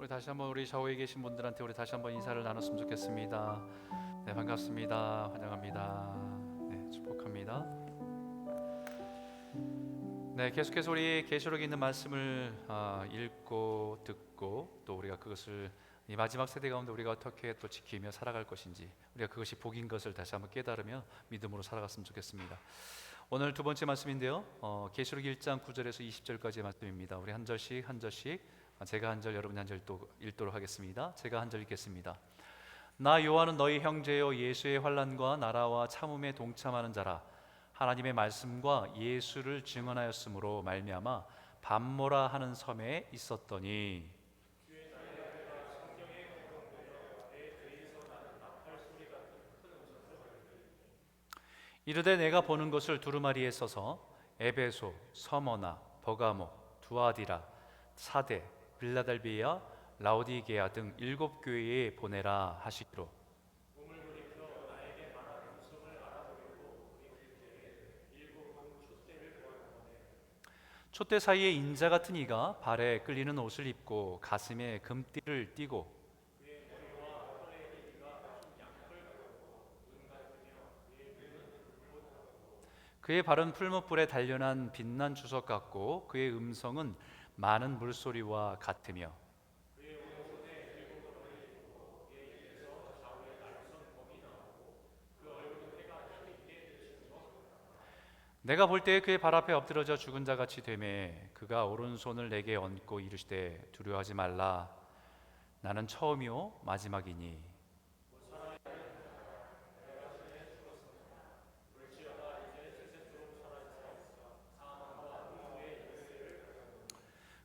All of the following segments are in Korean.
우리 다시 한번 우리 좌우에 계신 분들한테 우리 다시 한번 인사를 나눴으면 좋겠습니다. 네, 반갑습니다. 환영합니다. 네, 축복합니다. 네, 계속해서 우리 계시록에 있는 말씀을 읽고 듣고 또 우리가 그것을 이 마지막 세대 가운데 우리가 어떻게 또 지키며 살아갈 것인지, 우리가 그것이 복인 것을 다시 한번 깨달으며 믿음으로 살아갔으면 좋겠습니다. 오늘 두 번째 말씀인데요, 계시록 1장 9절에서 20절까지의 말씀입니다. 우리 한 절씩 한 절씩, 제가 한 절 여러분이 한 절 또 읽도록 하겠습니다. 제가 한 절 읽겠습니다. 나 요한은 너희 형제요 예수의 환난과 나라와 참음에 동참하는 자라. 하나님의 말씀과 예수를 증언하였으므로 말미암아 밤모라 하는 섬에 있었더니, 이르되 내가 보는 것을 두루마리에 써서 에베소, 서머나, 버가모, 두아디라, 사대, 빌라델비아, 라오디게아 등 7교회에 보내라 하시기로. 촛대 사이에 인자 같은 이가 발에 끌리는 옷을 입고 가슴에 금띠를 띠고, 그의 발은 풀무불에 단련한 빛난 주석 같고 그의 음성은 많은 물소리와 같으며, 내가 볼 때에 그의 발 앞에 엎드러져 죽은 자 같이 되매 그가 오른손을 내게 얹고 이르시되 두려워하지 말라. 나는 처음이요 마지막이니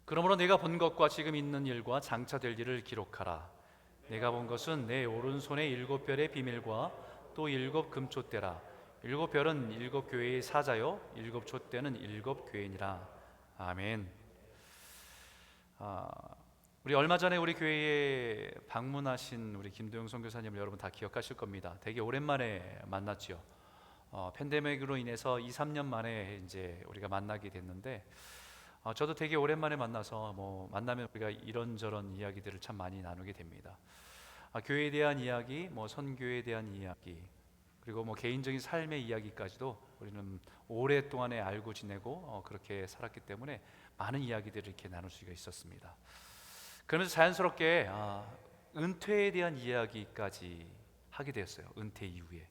그러므로 내가 본 것과 지금 있는 일과 장차 될 일을 기록하라. 내가 본 것은 내 오른손의 7별의 비밀과 또 7금촛대라. 7별은 7교회의 사자요 7촛대는 7교회니라. 아멘. 아, 우리 얼마 전에 우리 교회에 방문하신 우리 김도영 선교사님을 여러분 다 기억하실 겁니다. 되게 오랜만에 만났죠. 팬데믹으로 인해서 2, 3년 만에 이제 우리가 만나게 됐는데, 저도 되게 오랜만에 만나서 만나면 우리가 이런저런 이야기들을 참 많이 나누게 됩니다. 교회에 대한 이야기, 선교에 대한 이야기, 그리고 개인적인 삶의 이야기까지도 우리는 오랫동안에 알고 지내고 그렇게 살았기 때문에 많은 이야기들을 이렇게 나눌 수가 있었습니다. 그러면서 자연스럽게 은퇴에 대한 이야기까지 하게 되었어요. 은퇴 이후에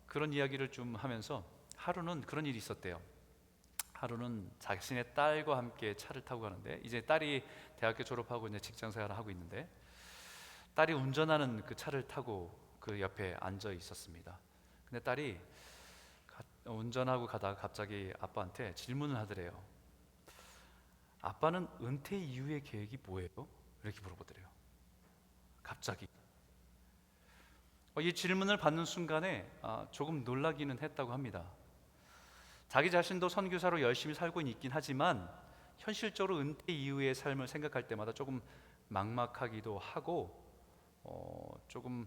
그런 이야기를 좀 하면서 하루는 그런 일이 있었대요. 하루는 자신의 딸과 함께 차를 타고 가는데, 이제 딸이 대학교 졸업하고 이제 직장 생활을 하고 있는데, 딸이 운전하는 그 차를 타고 그 옆에 앉아 있었습니다. 근데 딸이 운전하고 가다가 갑자기 아빠한테 질문을 하더래요. 아빠는 은퇴 이후의 계획이 뭐예요? 이렇게 물어보더래요. 갑자기. 이 질문을 받는 순간에 조금 놀라기는 했다고 합니다. 자기 자신도 선교사로 열심히 살고 있긴 하지만 현실적으로 은퇴 이후의 삶을 생각할 때마다 조금 막막하기도 하고 조금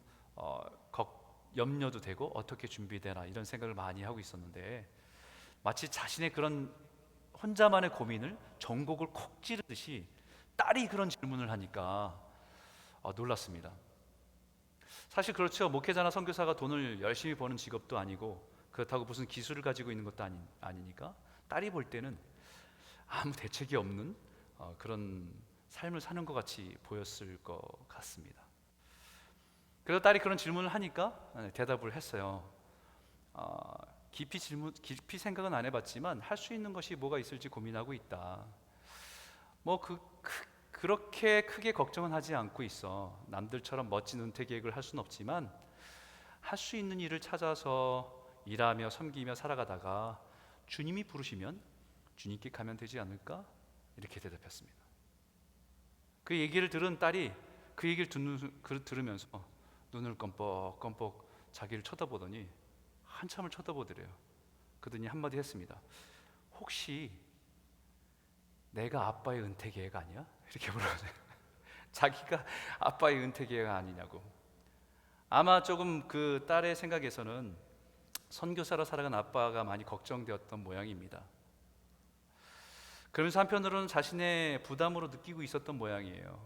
염려도 되고 어떻게 준비되나 이런 생각을 많이 하고 있었는데, 마치 자신의 그런 혼자만의 고민을 전곡을 콕 찌르듯이 딸이 그런 질문을 하니까 놀랐습니다. 사실 그렇죠. 목회자나 선교사가 돈을 열심히 버는 직업도 아니고 그렇다고 무슨 기술을 가지고 있는 것도 아니니까 딸이 볼 때는 아무 대책이 없는 그런 삶을 사는 것 같이 보였을 것 같습니다. 그래서 딸이 그런 질문을 하니까 대답을 했어요. 깊이 생각은 안 해봤지만 할 수 있는 것이 뭐가 있을지 고민하고 있다. 그렇게 크게 걱정은 하지 않고 있어. 남들처럼 멋진 은퇴 계획을 할 수는 없지만 할 수 있는 일을 찾아서 일하며 섬기며 살아가다가 주님이 부르시면 주님께 가면 되지 않을까? 이렇게 대답했습니다. 그 얘기를 들은 딸이 그 얘기를 들으면서 눈을 껌뻑껌뻑 자기를 쳐다보더니 한참을 쳐다보더래요. 그러더니 한마디 했습니다. 혹시 내가 아빠의 은퇴 계획 아니야? 이렇게 물어보세요. 자기가 아빠의 은퇴 계획 아니냐고. 아마 조금 그 딸의 생각에서는 선교사로 살아간 아빠가 많이 걱정되었던 모양입니다. 그러면서 한편으로는 자신의 부담으로 느끼고 있었던 모양이에요.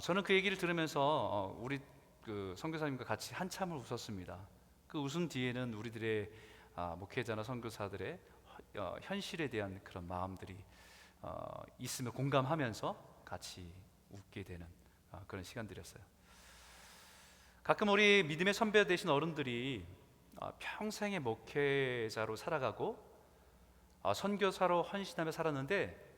저는 그 얘기를 들으면서 우리 그 선교사님과 같이 한참을 웃었습니다. 그 웃음 뒤에는 우리들의 목회자나 선교사들의 현실에 대한 그런 마음들이 있으며 공감하면서 같이 웃게 되는 그런 시간들이었어요. 가끔 우리 믿음의 선배 되신 어른들이 평생의 목회자로 살아가고 선교사로 헌신하며 살았는데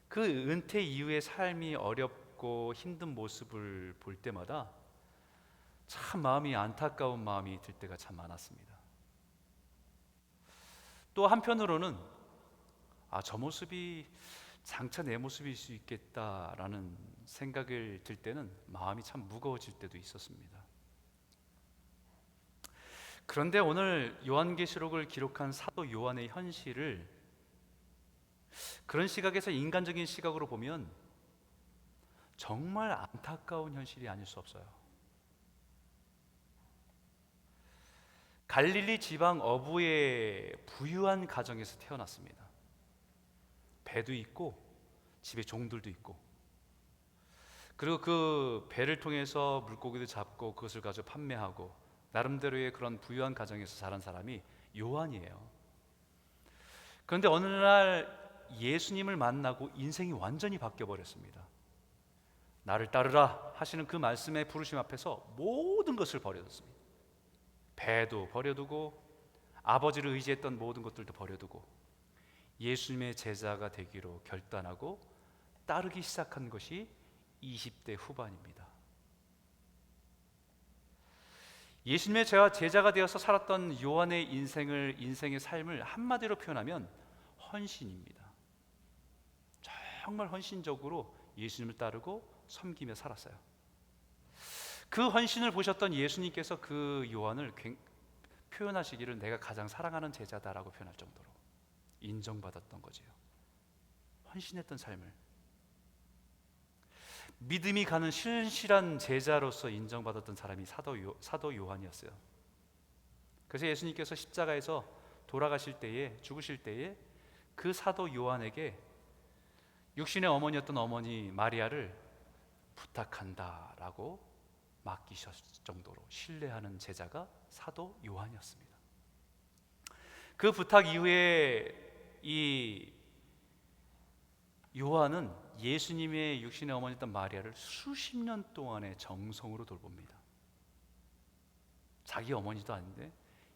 그 은퇴 이후의 삶이 어렵고 힘든 모습을 볼 때마다 참 마음이 안타까운 마음이 들 때가 참 많았습니다. 또 한편으로는 저 모습이 장차 내 모습일 수 있겠다라는 생각을 들 때는 마음이 참 무거워질 때도 있었습니다. 그런데 오늘 요한계시록을 기록한 사도 요한의 현실을 그런 시각에서 인간적인 시각으로 보면 정말 안타까운 현실이 아닐 수 없어요. 갈릴리 지방 어부의 부유한 가정에서 태어났습니다. 배도 있고 집에 종들도 있고, 그리고 그 배를 통해서 물고기도 잡고 그것을 가지고 판매하고 나름대로의 그런 부유한 가정에서 자란 사람이 요한이에요. 그런데 어느 날 예수님을 만나고 인생이 완전히 바뀌어 버렸습니다. 나를 따르라 하시는 그 말씀의 부르심 앞에서 모든 것을 버려뒀습니다. 배도 버려두고 아버지를 의지했던 모든 것들도 버려두고 예수님의 제자가 되기로 결단하고 따르기 시작한 것이 20대 후반입니다. 예수님의 제자가 되어서 살았던 요한의 인생의 삶을 한마디로 표현하면 헌신입니다. 정말 헌신적으로 예수님을 따르고 섬기며 살았어요. 그 헌신을 보셨던 예수님께서 그 요한을 표현하시기를 내가 가장 사랑하는 제자다라고 표현할 정도로 인정받았던 거지요. 헌신했던 삶을, 믿음이 가는 신실한 제자로서 인정받았던 사람이 사도 요한이었어요. 그래서 예수님께서 십자가에서 돌아가실 때에, 죽으실 때에 그 사도 요한에게 육신의 어머니였던 어머니 마리아를 부탁한다라고 맡기셨을 정도로 신뢰하는 제자가 사도 요한이었습니다. 그 부탁 이후에 이 요한은 예수님의 육신의 어머니였던 마리아를 수십 년 동안의 정성으로 돌봅니다. 자기 어머니도 아닌데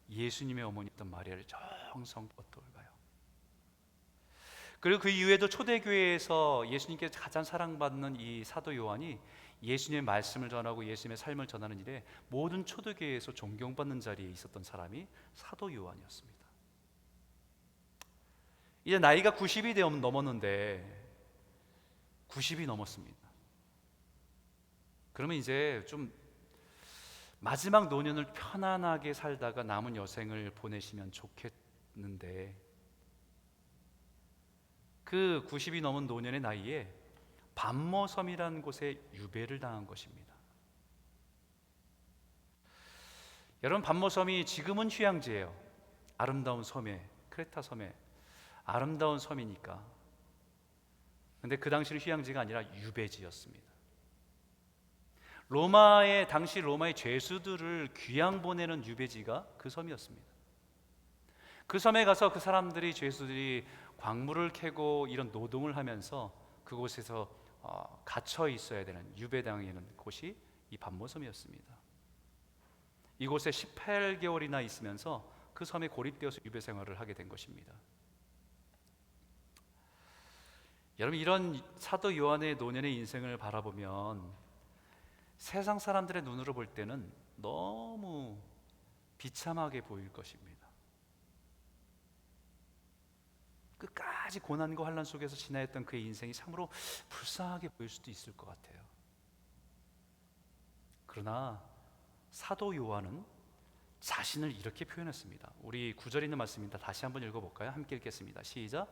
예수님의 어머니였던 마리아를 정성껏 돌봐요. 그리고 그 이후에도 초대교회에서 예수님께 가장 사랑받는 이 사도 요한이 예수님의 말씀을 전하고 예수님의 삶을 전하는 일에 모든 초대교회에서 존경받는 자리에 있었던 사람이 사도 요한이었습니다. 이제 나이가 90이 넘었는데 90이 넘었습니다. 그러면 이제 좀 마지막 노년을 편안하게 살다가 남은 여생을 보내시면 좋겠는데 그 90이 넘은 노년의 나이에 반모섬이라는 곳에 유배를 당한 것입니다. 여러분, 반모섬이 지금은 휴양지예요. 아름다운 섬에, 크레타 섬에 아름다운 섬이니까. 근데 그 당시는 휴양지가 아니라 유배지였습니다. 당시 로마의 죄수들을 귀양 보내는 유배지가 그 섬이었습니다. 그 섬에 가서 그 죄수들이 광물을 캐고 이런 노동을 하면서 그곳에서 갇혀 있어야 되는, 유배당하는 곳이 이 반모섬이었습니다. 이곳에 18개월이나 있으면서 그 섬에 고립되어서 유배 생활을 하게 된 것입니다. 여러분, 이런 사도 요한의 노년의 인생을 바라보면 세상 사람들의 눈으로 볼 때는 너무 비참하게 보일 것입니다. 끝까지 고난과 환난 속에서 지나했던 그의 인생이 참으로 불쌍하게 보일 수도 있을 것 같아요. 그러나 사도 요한은 자신을 이렇게 표현했습니다. 우리 9절에 있는 말씀입니다. 다시 한번 읽어볼까요? 함께 읽겠습니다. 시작.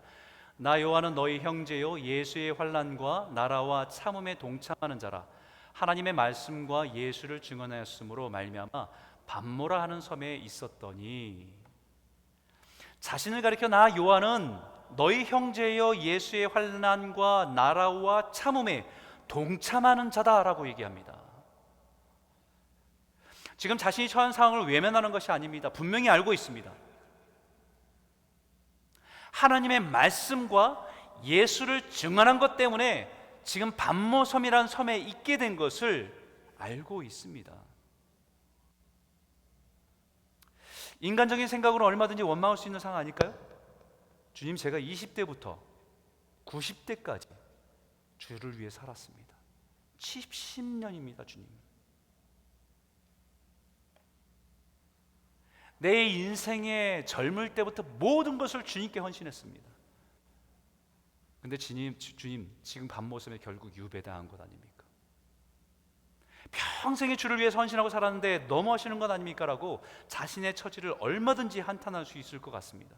나 요한은 너희 형제요 예수의 환난과 나라와 참음에 동참하는 자라. 하나님의 말씀과 예수를 증언하였으므로 말미암아 반모라 하는 섬에 있었더니. 자신을 가리켜 나 요한은 너희 형제여 예수의 환난과 나라와 참음에 동참하는 자다라고 얘기합니다. 지금 자신이 처한 상황을 외면하는 것이 아닙니다. 분명히 알고 있습니다. 하나님의 말씀과 예수를 증언한 것 때문에 지금 반모섬이라는 섬에 있게 된 것을 알고 있습니다. 인간적인 생각으로 얼마든지 원망할 수 있는 상황 아닐까요? 주님, 제가 20대부터 90대까지 주를 위해 살았습니다. 10년입니다, 주님. 내 인생의 젊을 때부터 모든 것을 주님께 헌신했습니다. 근데 주님 지금 반모섬에 결국 유배당한 것 아닙니까? 평생의 주를 위해서 헌신하고 살았는데 너무하시는 것 아닙니까? 라고 자신의 처지를 얼마든지 한탄할 수 있을 것 같습니다.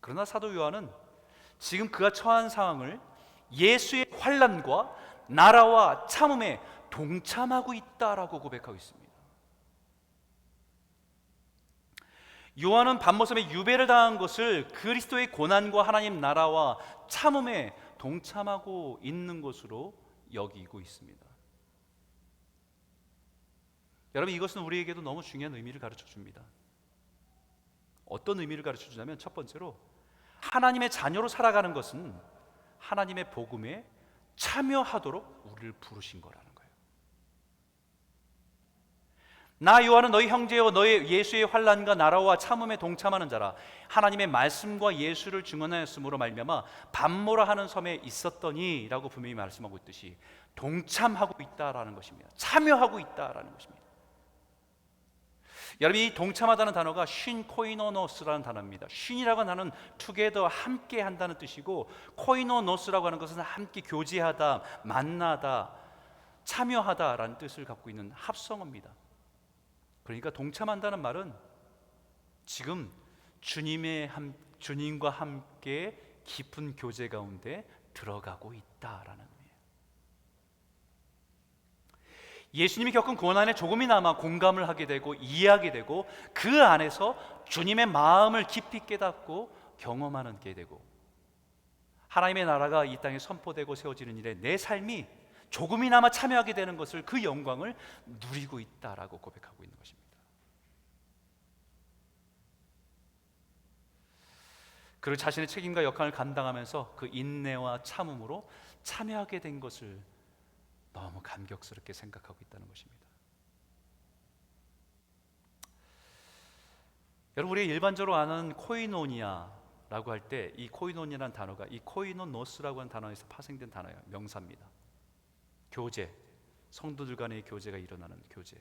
그러나 사도 요한은 지금 그가 처한 상황을 예수의 환난과 나라와 참음에 동참하고 있다라고 고백하고 있습니다. 요한은 반모섬에 유배를 당한 것을 그리스도의 고난과 하나님 나라와 참음에 동참하고 있는 것으로 여기고 있습니다. 여러분, 이것은 우리에게도 너무 중요한 의미를 가르쳐 줍니다. 어떤 의미를 가르쳐 주냐면, 첫 번째로 하나님의 자녀로 살아가는 것은 하나님의 복음에 참여하도록 우리를 부르신 거라는 거예요. 나 요한은 너희 형제여 너희 예수의 환난과 나라와 참음에 동참하는 자라. 하나님의 말씀과 예수를 증언하였으므로 말미암아 반모라 하는 섬에 있었더니 라고 분명히 말씀하고 있듯이 동참하고 있다라는 것입니다. 참여하고 있다라는 것입니다. 여러분, 이 동참하다는 단어가 쉰코이노노스라는 단어입니다. 쉰이라고 하는 단어는 together, 함께 한다는 뜻이고, 코이노노스라고 하는 것은 함께 교제하다, 만나다, 참여하다라는 뜻을 갖고 있는 합성어입니다. 그러니까 동참한다는 말은 지금 주님과 함께 깊은 교제 가운데 들어가고 있다라는 의미예요. 예수님이 겪은 고난에 조금이나마 공감을 하게 되고 이해하게 되고 그 안에서 주님의 마음을 깊이 깨닫고 경험하게 되고 하나님의 나라가 이 땅에 선포되고 세워지는 일에 내 삶이 조금이나마 참여하게 되는 것을, 그 영광을 누리고 있다라고 고백하고 있는 것입니다. 그리고 자신의 책임과 역할을 감당하면서 그 인내와 참음으로 참여하게 된 것을 너무 감격스럽게 생각하고 있다는 것입니다. 여러분, 우리가 일반적으로 아는 코이노니아라고 할 때 이 코이노니아라는 단어가 이 코이노노스라고 하는 단어에서 파생된 단어예요. 명사입니다. 교제, 성도들 간의 교제가 일어나는 교제.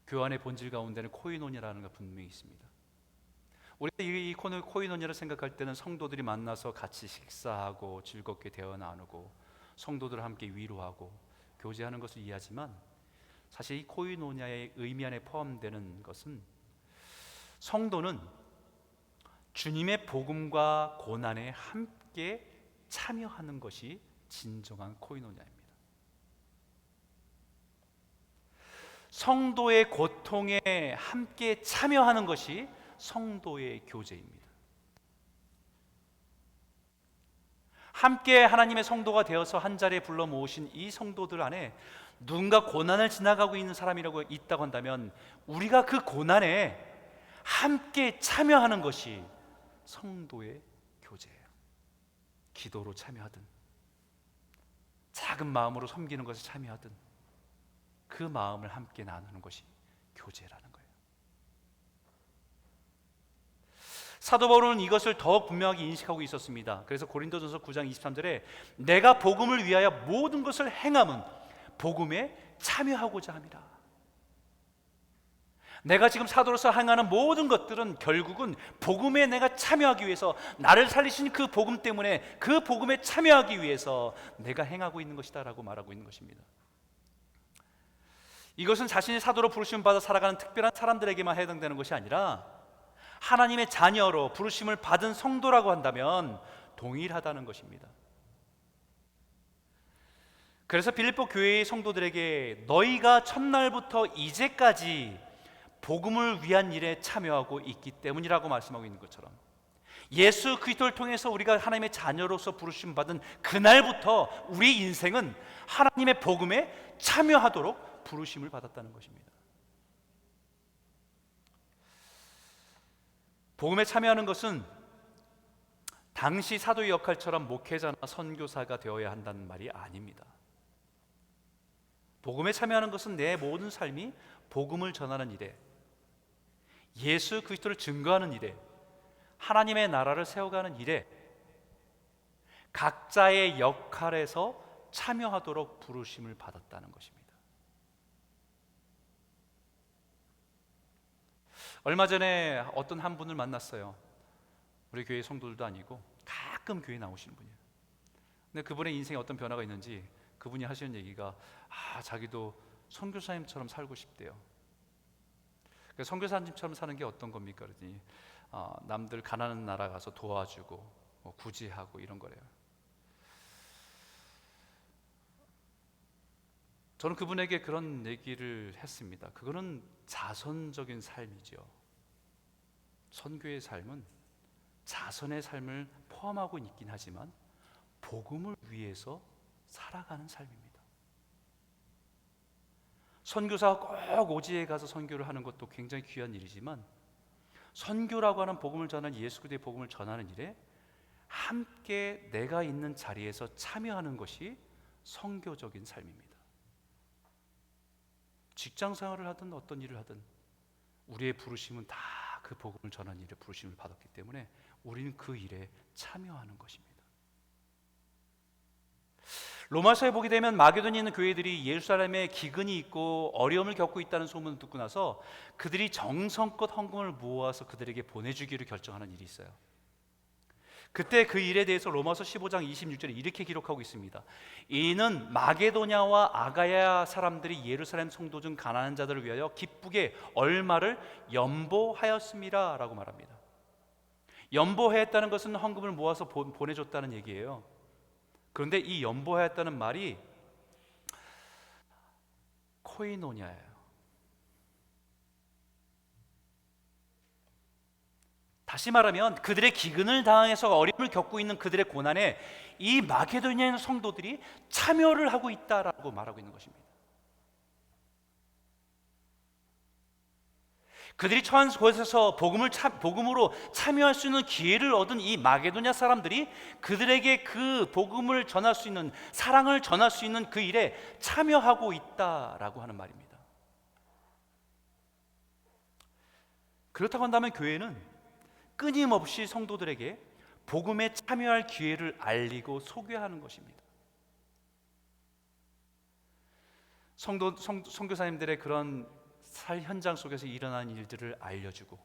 교환의 본질 가운데는 코이노니아라는 게 분명히 있습니다. 우리가 이 코이노니아를 생각할 때는 성도들이 만나서 같이 식사하고 즐겁게 대화 나누고 성도들을 함께 위로하고 교제하는 것을 이해하지만, 사실 이 코이노니아의 의미 안에 포함되는 것은 성도는 주님의 복음과 고난에 함께 참여하는 것이 진정한 코이노니아입니다. 성도의 고통에 함께 참여하는 것이 성도의 교제입니다. 함께 하나님의 성도가 되어서 한자리에 불러 모으신 이 성도들 안에 누군가 고난을 지나가고 있는 사람이라고 있다고 한다면 우리가 그 고난에 함께 참여하는 것이 성도의 교제예요. 기도로 참여하든 작은 마음으로 섬기는 것에 참여하든 그 마음을 함께 나누는 것이 교제라는 거예요. 사도 바울은 이것을 더 분명하게 인식하고 있었습니다. 그래서 고린도전서 9장 23절에 내가 복음을 위하여 모든 것을 행함은 복음에 참여하고자 함이라. 내가 지금 사도로서 행하는 모든 것들은 결국은 복음에 내가 참여하기 위해서, 나를 살리신 그 복음 때문에 그 복음에 참여하기 위해서 내가 행하고 있는 것이다 라고 말하고 있는 것입니다. 이것은 자신이 사도로 부르심을 받아 살아가는 특별한 사람들에게만 해당되는 것이 아니라 하나님의 자녀로 부르심을 받은 성도라고 한다면 동일하다는 것입니다. 그래서 빌립보 교회의 성도들에게 너희가 첫날부터 이제까지 복음을 위한 일에 참여하고 있기 때문이라고 말씀하고 있는 것처럼 예수 그리스도를 통해서 우리가 하나님의 자녀로서 부르심 받은 그날부터 우리 인생은 하나님의 복음에 참여하도록 부르심을 받았다는 것입니다. 복음에 참여하는 것은 당시 사도의 역할처럼 목회자나 선교사가 되어야 한다는 말이 아닙니다. 복음에 참여하는 것은 내 모든 삶이 복음을 전하는 일에, 예수 그리스도를 증거하는 일에, 하나님의 나라를 세워가는 일에 각자의 역할에서 참여하도록 부르심을 받았다는 것입니다. 얼마 전에 어떤 한 분을 만났어요. 우리 교회 성도들도 아니고 가끔 교회 나오시는 분이에요. 근데 그분의 인생에 어떤 변화가 있는지 그분이 하시는 얘기가 자기도 선교사님처럼 살고 싶대요. 선교사님처럼 사는 게 어떤 겁니까? 그러더니 남들 가난한 나라 가서 도와주고 구제하고 이런 거래요. 저는 그분에게 그런 얘기를 했습니다. 그거는 자선적인 삶이죠. 선교의 삶은 자선의 삶을 포함하고 있긴 하지만 복음을 위해서 살아가는 삶입니다. 선교사가 꼭 오지에 가서 선교를 하는 것도 굉장히 귀한 일이지만 선교라고 하는 복음을 전하는 예수 그리스도의 복음을 전하는 일에 함께 내가 있는 자리에서 참여하는 것이 선교적인 삶입니다. 직장 생활을 하든 어떤 일을 하든 우리의 부르심은 다 그 복음을 전하는 일에 부르심을 받았기 때문에 우리는 그 일에 참여하는 것입니다. 로마서에 보게 되면 마게도니아에 있는 교회들이 예루살렘에 기근이 있고 어려움을 겪고 있다는 소문을 듣고 나서 그들이 정성껏 헌금을 모아서 그들에게 보내주기로 결정하는 일이 있어요. 그때 그 일에 대해서 로마서 15장 26절에 이렇게 기록하고 있습니다. 이는 마게도냐와 아가야 사람들이 예루살렘 성도 중 가난한 자들을 위하여 기쁘게 얼마를 연보하였습니다 라고 말합니다. 연보했다는 것은 헌금을 모아서 보내줬다는 얘기예요. 그런데 이 연보하였다는 말이 코이노냐예요. 다시 말하면 그들의 기근을 당해서 어려움을 겪고 있는 그들의 고난에 이 마게도니아의 성도들이 참여를 하고 있다라고 말하고 있는 것입니다. 그들이 처한 곳에서 복음으로 참여할 수 있는 기회를 얻은 이 마게도냐 사람들이 그들에게 그 복음을 전할 수 있는, 사랑을 전할 수 있는 그 일에 참여하고 있다라고 하는 말입니다. 그렇다고 한다면 교회는 끊임없이 성도들에게 복음에 참여할 기회를 알리고 소개하는 것입니다. 선교사님들의 그런 살 현장 속에서 일어나는 일들을 알려주고,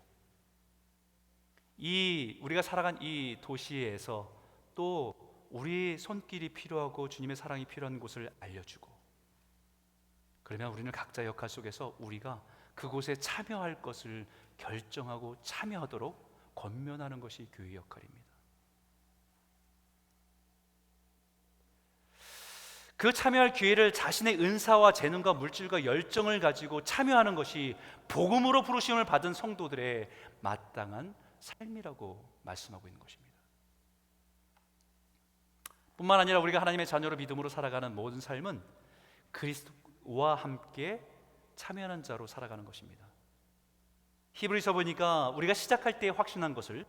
우리가 살아간 이 도시에서 또 우리 손길이 필요하고 주님의 사랑이 필요한 곳을 알려주고, 그러면 우리는 각자 역할 속에서 우리가 그곳에 참여할 것을 결정하고 참여하도록 권면하는 것이 교회의 역할입니다. 그 참여할 기회를 자신의 은사와 재능과 물질과 열정을 가지고 참여하는 것이 복음으로 부르심을 받은 성도들의 마땅한 삶이라고 말씀하고 있는 것입니다. 뿐만 아니라 우리가 하나님의 자녀로 믿음으로 살아가는 모든 삶은 그리스도와 함께 참여하는 자로 살아가는 것입니다. 히브리서 보니까 우리가 시작할 때 확신한 것을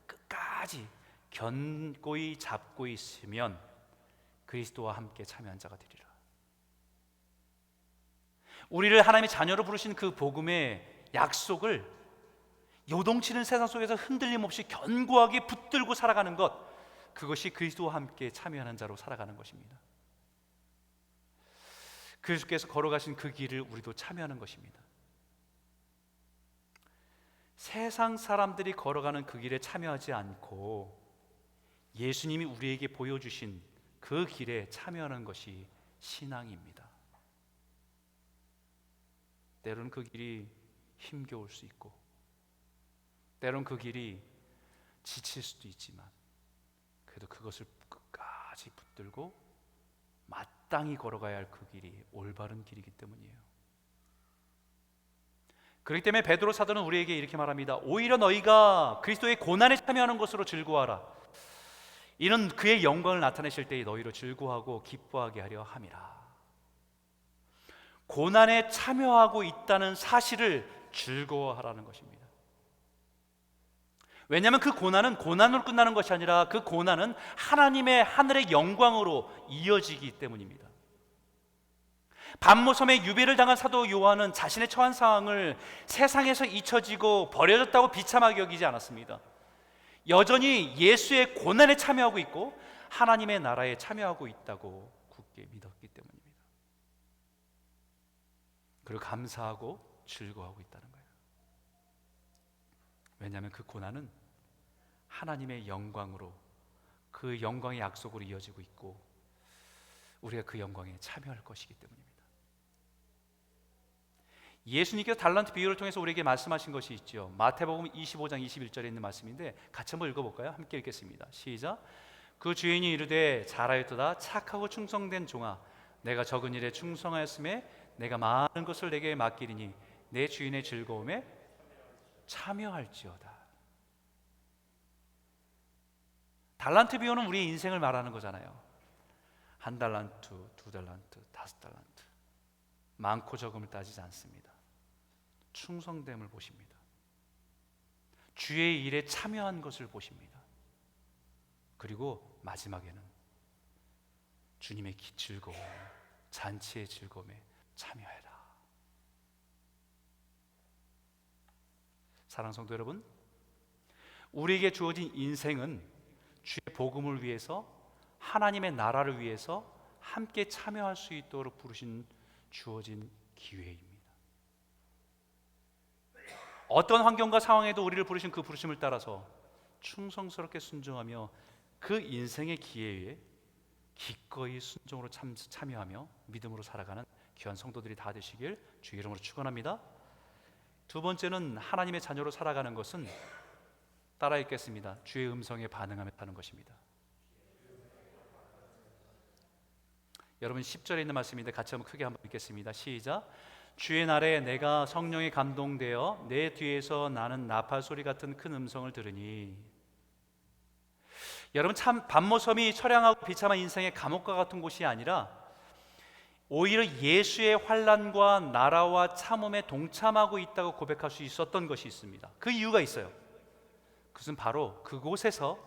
끝까지 견고히 잡고 있으면 그리스도와 함께 참여한 자가 되리라. 우리를 하나님의 자녀로 부르신 그 복음의 약속을 요동치는 세상 속에서 흔들림 없이 견고하게 붙들고 살아가는 것, 그것이 그리스도와 함께 참여하는 자로 살아가는 것입니다. 그리스도께서 걸어가신 그 길을 우리도 참여하는 것입니다. 세상 사람들이 걸어가는 그 길에 참여하지 않고 예수님이 우리에게 보여주신 그 길에 참여하는 것이 신앙입니다. 때로는 그 길이 힘겨울 수 있고, 때로는 그 길이 지칠 수도 있지만, 그래도 그것을 끝까지 붙들고 마땅히 걸어가야 할 그 길이 올바른 길이기 때문이에요. 그렇기 때문에 베드로 사도는 우리에게 이렇게 말합니다. 오히려 너희가 그리스도의 고난에 참여하는 것으로 즐거워하라. 이는 그의 영광을 나타내실 때에 너희로 즐거워하고 기뻐하게 하려 함이라. 고난에 참여하고 있다는 사실을 즐거워하라는 것입니다. 왜냐하면 그 고난은 고난으로 끝나는 것이 아니라 그 고난은 하나님의 하늘의 영광으로 이어지기 때문입니다. 반모섬에 유배를 당한 사도 요한은 자신의 처한 상황을 세상에서 잊혀지고 버려졌다고 비참하게 여기지 않았습니다. 여전히 예수의 고난에 참여하고 있고 하나님의 나라에 참여하고 있다고 굳게 믿었기 때문입니다. 그리고 감사하고 즐거워하고 있다는 거예요. 왜냐하면 그 고난은 하나님의 영광으로, 그 영광의 약속으로 이어지고 있고 우리가 그 영광에 참여할 것이기 때문입니다. 예수님께서 달란트 비유를 통해서 우리에게 말씀하신 것이 있죠. 마태복음 25장 21절에 있는 말씀인데 같이 한번 읽어볼까요? 함께 읽겠습니다. 시작. 그 주인이 이르되 잘하였도다 착하고 충성된 종아, 내가 적은 일에 충성하였음에 내가 많은 것을 내게 맡기리니 내 주인의 즐거움에 참여할지어다. 달란트 비유는 우리의 인생을 말하는 거잖아요. 1달란트, 2달란트, 5달란트. 많고 적음을 따지지 않습니다. 충성됨을 보십니다. 주의 일에 참여한 것을 보십니다. 그리고 마지막에는 주님의 즐거움, 잔치의 즐거움에 참여해라. 사랑하는 성도 여러분, 우리에게 주어진 인생은 주의 복음을 위해서, 하나님의 나라를 위해서 함께 참여할 수 있도록 주어진 기회입니다. 어떤 환경과 상황에도 우리를 부르신 그 부르심을 따라서 충성스럽게 순종하며 그 인생의 기회에 기꺼이 순종으로 참여하며 믿음으로 살아가는 귀한 성도들이 다 되시길 주의 이름으로 축원합니다. 두 번째는 하나님의 자녀로 살아가는 것은 따라 읽겠습니다. 주의 음성에 반응하며 사는 것입니다. 여러분 10절에 있는 말씀인데 같이 한번 크게 한번 읽겠습니다. 시작. 주의 날에 내가 성령에 감동되어 내 뒤에서 나는 나팔 소리 같은 큰 음성을 들으니. 여러분 참 반모섬이 처량하고 비참한 인생의 감옥과 같은 곳이 아니라 오히려 예수의 환난과 나라와 참음에 동참하고 있다고 고백할 수 있었던 것이 있습니다. 그 이유가 있어요. 그것은 바로 그곳에서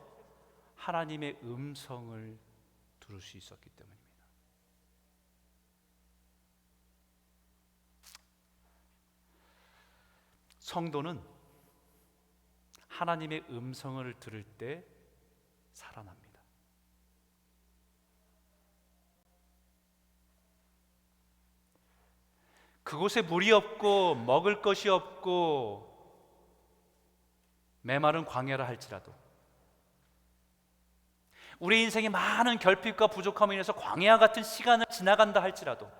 하나님의 음성을 들을 수 있었기 때문입니다. 성도는 하나님의 음성을 들을 때 살아납니다. 그곳에 물이 없고 먹을 것이 없고 메마른 광야라 할지라도, 우리 인생에 많은 결핍과 부족함으로 인해서 광야 같은 시간을 지나간다 할지라도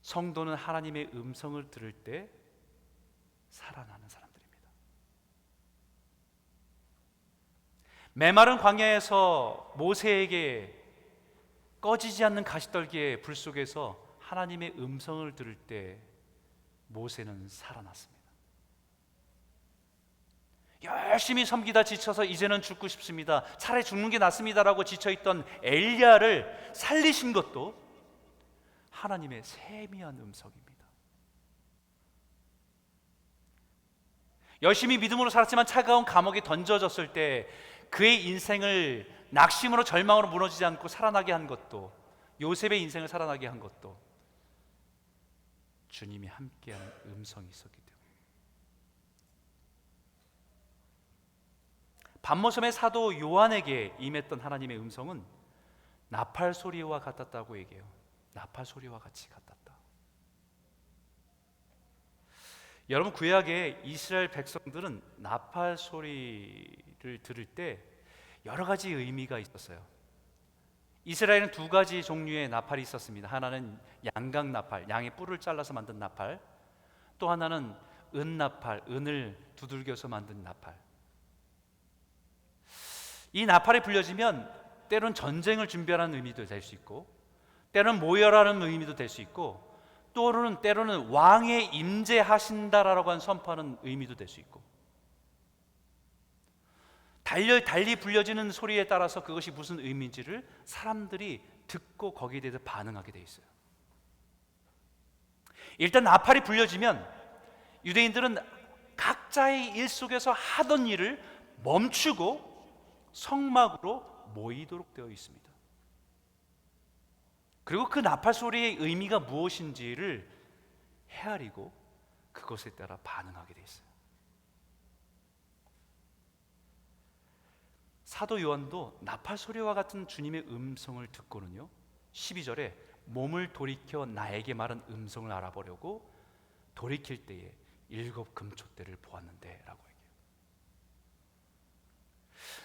성도는 하나님의 음성을 들을 때 살아나는 사람들입니다. 메마른 광야에서 모세에게 꺼지지 않는 가시떨기의 불 속에서 하나님의 음성을 들을 때 모세는 살아났습니다. 열심히 섬기다 지쳐서 이제는 죽고 싶습니다, 차라리 죽는 게 낫습니다라고 지쳐있던 엘리야를 살리신 것도 하나님의 세미한 음성입니다. 열심히 믿음으로 살았지만 차가운 감옥에 던져졌을 때 그의 인생을 낙심으로 절망으로 무너지지 않고 살아나게 한 것도, 요셉의 인생을 살아나게 한 것도 주님이 함께한 음성이 있었기 때문입니다. 반모섬의 사도 요한에게 임했던 하나님의 음성은 나팔 소리와 같았다고 얘기해요. 나팔 소리와 같이 같았다. 여러분 구약의 이스라엘 백성들은 나팔 소리를 들을 때 여러 가지 의미가 있었어요. 이스라엘은 두 가지 종류의 나팔이 있었습니다. 하나는 양각 나팔, 양의 뿔을 잘라서 만든 나팔, 또 하나는 은 나팔, 은을 두들겨서 만든 나팔. 이 나팔이 불려지면 때론 전쟁을 준비하라는 의미도 될 수 있고, 때론 모여라는 의미도 될 수 있고, 또는 때로는 왕의 임재하신다라고 하는 선포하는 의미도 될 수 있고, 달리 불려지는 소리에 따라서 그것이 무슨 의미인지를 사람들이 듣고 거기에 대해서 반응하게 돼 있어요. 일단 나팔이 불려지면 유대인들은 각자의 일 속에서 하던 일을 멈추고 성막으로 모이도록 되어 있습니다. 그리고 그 나팔 소리의 의미가 무엇인지를 헤아리고 그것에 따라 반응하게 돼 있어요. 사도 요한도 나팔 소리와 같은 주님의 음성을 듣고는요, 12절에 몸을 돌이켜 나에게 말한 음성을 알아보려고 돌이킬 때에 7 금촛대를 보았는데 라고 얘기해요.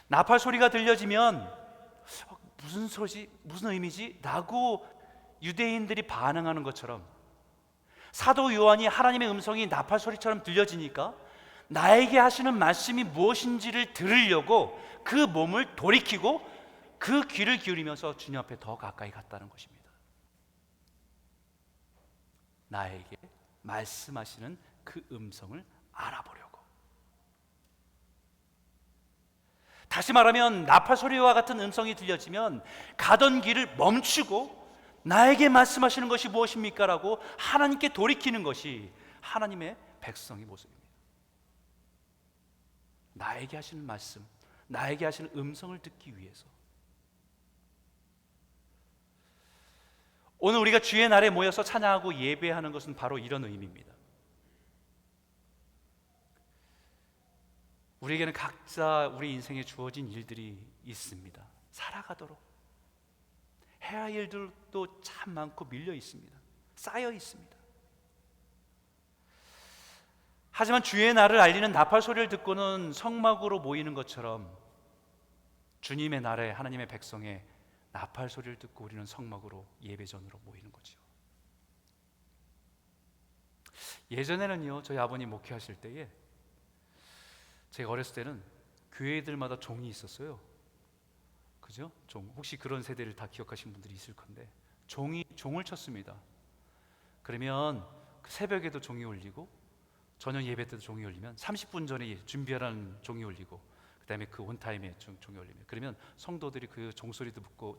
나팔 소리가 들려지면 무슨 소리지? 무슨 의미지? 라고 유대인들이 반응하는 것처럼 사도 요한이 하나님의 음성이 나팔 소리처럼 들려지니까 나에게 하시는 말씀이 무엇인지를 들으려고 그 몸을 돌이키고 그 귀를 기울이면서 주님 앞에 더 가까이 갔다는 것입니다. 나에게 말씀하시는 그 음성을 알아보려고. 다시 말하면 나팔 소리와 같은 음성이 들려지면 가던 길을 멈추고 나에게 말씀하시는 것이 무엇입니까? 라고 하나님께 돌이키는 것이 하나님의 백성의 모습입니다. 나에게 하시는 말씀, 나에게 하시는 음성을 듣기 위해서. 오늘 우리가 주의 날에 모여서 찬양하고 예배하는 것은 바로 이런 의미입니다. 우리에게는 각자 우리 인생에 주어진 일들이 있습니다. 살아가도록 해야 할 일들도 참 많고 밀려 있습니다. 쌓여 있습니다. 하지만 주의 날을 알리는 나팔 소리를 듣고는 성막으로 모이는 것처럼 주님의 날에 하나님의 백성의 나팔 소리를 듣고 우리는 성막으로 예배전으로 모이는 거죠. 예전에는요, 저희 아버님 목회하실 때에 제가 어렸을 때는 교회들마다 종이 있었어요. 그죠? 종. 혹시 그런 세대를 다 기억하시는 분들이 있을 건데 종을 쳤습니다. 그러면 새벽에도 종이 울리고 저녁 예배 때도 종이 울리면 30분 전에 준비하라는 종이 울리고 그 다음에 그 온타임에 종이 울리면 그러면 성도들이 그 종소리 듣고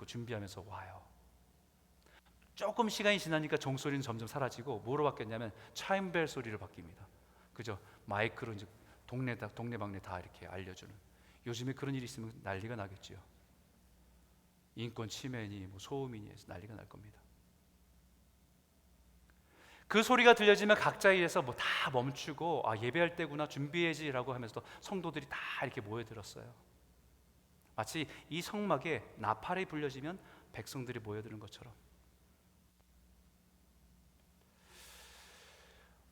준비하면서 와요. 조금 시간이 지나니까 종소리는 점점 사라지고 뭐로 바뀌었냐면 차임벨 소리로 바뀝니다. 그죠? 마이크로 이제 동네방네 다 이렇게 알려주는. 요즘에 그런 일이 있으면 난리가 나겠죠. 인권 침해니 뭐 소음이니 해서 난리가 날 겁니다. 그 소리가 들려지면 각자의 일에서 뭐 다 멈추고 예배할 때구나 준비해야지라고 하면서 성도들이 다 이렇게 모여들었어요. 마치 이 성막에 나팔이 불려지면 백성들이 모여드는 것처럼.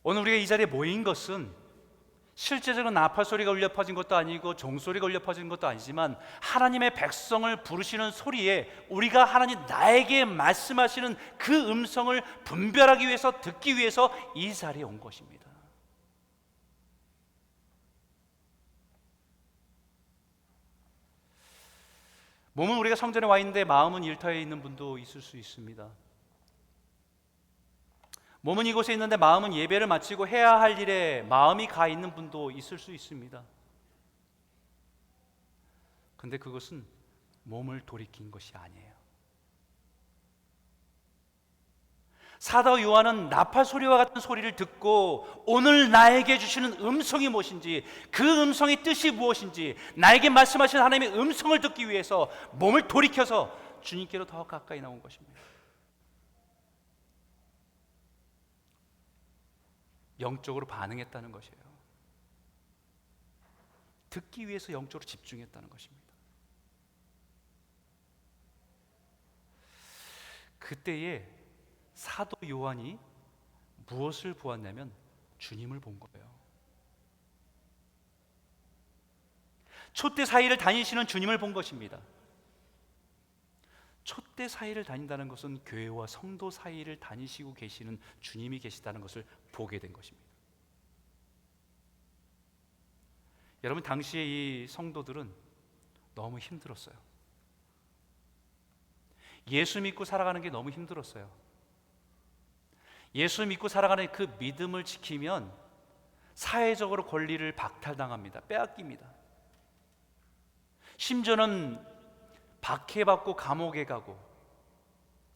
오늘 우리가 이 자리에 모인 것은 실제적으로 나팔 소리가 울려 퍼진 것도 아니고 종소리가 울려 퍼진 것도 아니지만 하나님의 백성을 부르시는 소리에 우리가 하나님 나에게 말씀하시는 그 음성을 분별하기 위해서 듣기 위해서 이 자리에 온 것입니다. 몸은 우리가 성전에 와 있는데 마음은 일터에 있는 분도 있을 수 있습니다. 몸은 이곳에 있는데 마음은 예배를 마치고 해야 할 일에 마음이 가 있는 분도 있을 수 있습니다. 근데 그것은 몸을 돌이킨 것이 아니에요. 사도 요한은 나팔 소리와 같은 소리를 듣고 오늘 나에게 주시는 음성이 무엇인지, 그 음성의 뜻이 무엇인지, 나에게 말씀하시는 하나님의 음성을 듣기 위해서 몸을 돌이켜서 주님께로 더 가까이 나온 것입니다. 영적으로 반응했다는 것이에요. 듣기 위해서 영적으로 집중했다는 것입니다. 그때에 사도 요한이 무엇을 보았냐면 주님을 본 거예요. 촛대 사이를 다니시는 주님을 본 것입니다. 촛대 사이를 다닌다는 것은 교회와 성도 사이를 다니시고 계시는 주님이 계시다는 것을 보게 된 것입니다. 여러분, 당시에 이 성도들은 너무 힘들었어요. 예수 믿고 살아가는 게 너무 힘들었어요. 예수 믿고 살아가는 그 믿음을 지키면 사회적으로 권리를 박탈당합니다. 빼앗깁니다. 심지어는 박해받고 감옥에 가고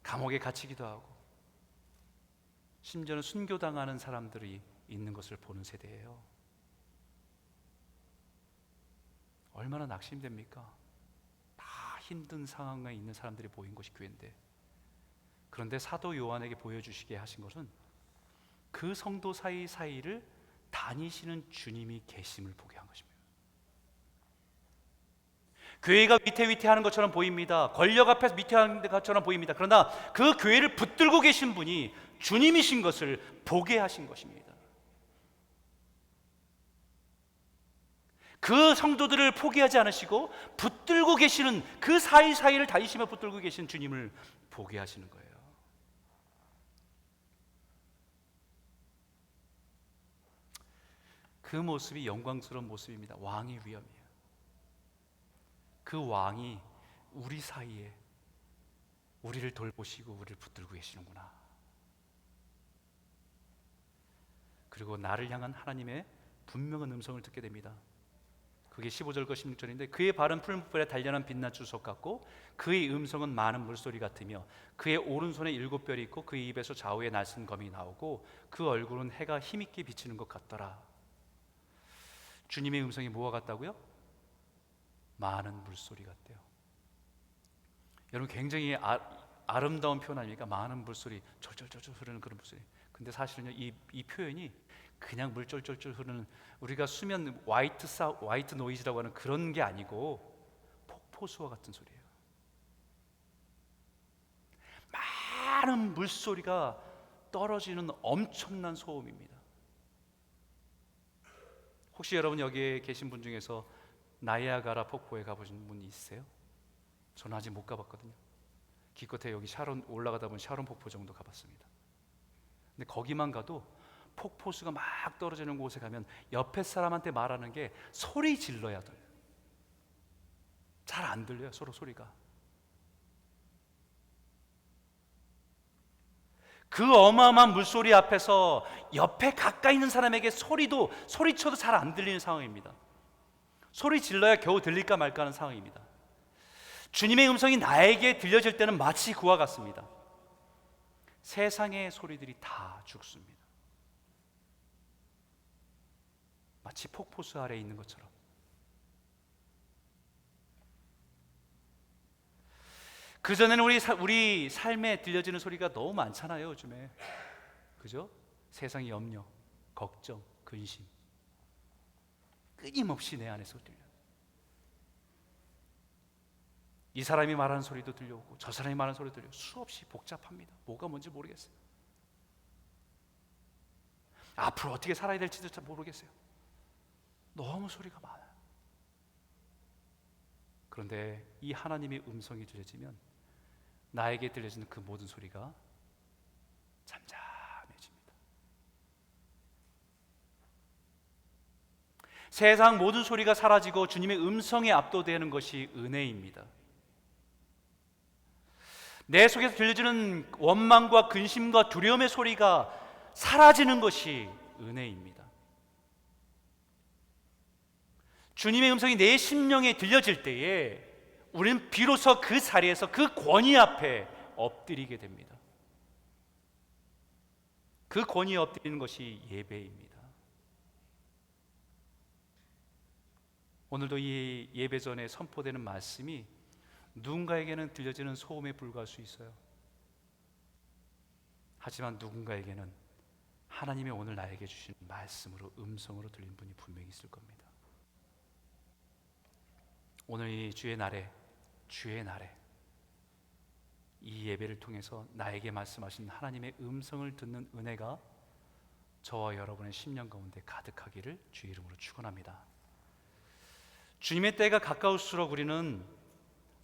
감옥에 갇히기도 하고 심지어는 순교당하는 사람들이 있는 것을 보는 세대예요. 얼마나 낙심됩니까? 다 힘든 상황에 있는 사람들이 모인 것이 교회인데, 그런데 사도 요한에게 보여주시게 하신 것은 그 성도 사이사이를 다니시는 주님이 계심을 보게 한 것입니다. 교회가 위태위태하는 것처럼 보입니다. 권력 앞에서 위태한 것처럼 보입니다. 그러나 그 교회를 붙들고 계신 분이 주님이신 것을 보게 하신 것입니다. 그 성도들을 포기하지 않으시고 붙들고 계시는, 그 사이사이를 다니시며 붙들고 계신 주님을 보게 하시는 거예요. 그 모습이 영광스러운 모습입니다. 왕의 위엄이에요. 그 왕이 우리 사이에 우리를 돌보시고 우리를 붙들고 계시는구나. 그리고 나를 향한 하나님의 분명한 음성을 듣게 됩니다. 그게 15절과 16절인데, 그의 발은 풀무불에 단련한 빛난 주석 같고 그의 음성은 많은 물소리 같으며 그의 오른손에 7별이 있고 그의 입에서 좌우에 날쌘 검이 나오고 그 얼굴은 해가 힘있게 비치는 것 같더라. 주님의 음성이 뭐와 같다고요? 많은 물소리 같대요. 여러분, 굉장히 아름다운 표현 아닙니까? 많은 물소리, 쫄쫄쫄쫄 흐르는 그런 물소리. 근데 사실은요, 이 표현이 그냥 물 쫄쫄쫄 흐르는, 우리가 수면 화이트 노이즈라고 하는 그런 게 아니고 폭포수와 같은 소리예요. 많은 물소리가 떨어지는 엄청난 소음입니다. 혹시 여러분 여기에 계신 분 중에서 나이아가라 폭포에 가보신 분 있으세요? 저는 아직 못 가봤거든요. 기껏해 여기 샤론 올라가다 보면 샤론 폭포 정도 가봤습니다. 근데 거기만 가도 폭포수가 막 떨어지는 곳에 가면 옆에 사람한테 말하는 게 소리 질러야 들려요. 잘 안 들려요, 서로 소리가. 그 어마어마한 물소리 앞에서 옆에 가까이 있는 사람에게 소리쳐도 잘 안 들리는 상황입니다. 소리 질러야 겨우 들릴까 말까 하는 상황입니다. 주님의 음성이 나에게 들려질 때는 마치 그와 같습니다. 세상의 소리들이 다 죽습니다. 마치 폭포수 아래에 있는 것처럼. 그전에는 우리 삶에 들려지는 소리가 너무 많잖아요, 요즘에. 그죠? 세상의 염려, 걱정, 근심 끊임없이 내 안에서 들려요. 이 사람이 말하는 소리도 들려오고 저 사람이 말하는 소리도 들려오고 수없이 복잡합니다. 뭐가 뭔지 모르겠어요. 앞으로 어떻게 살아야 될지도 잘 모르겠어요. 너무 소리가 많아요. 그런데 이 하나님의 음성이 들려지면 나에게 들려지는 그 모든 소리가 잠잠해집니다. 세상 모든 소리가 사라지고 주님의 음성에 압도되는 것이 은혜입니다. 내 속에서 들려지는 원망과 근심과 두려움의 소리가 사라지는 것이 은혜입니다. 주님의 음성이 내 심령에 들려질 때에 우리는 비로소 그 자리에서 그 권위 앞에 엎드리게 됩니다. 그 권위에 엎드리는 것이 예배입니다. 오늘도 이 예배 전에 선포되는 말씀이 누군가에게는 들려지는 소음에 불과할 수 있어요. 하지만 누군가에게는 하나님의 오늘 나에게 주신 말씀으로, 음성으로 들린 분이 분명히 있을 겁니다. 오늘 이 주의 날에 이 예배를 통해서 나에게 말씀하신 하나님의 음성을 듣는 은혜가 저와 여러분의 심령 가운데 가득하기를 주의 이름으로 축원합니다. 주님의 때가 가까울수록 우리는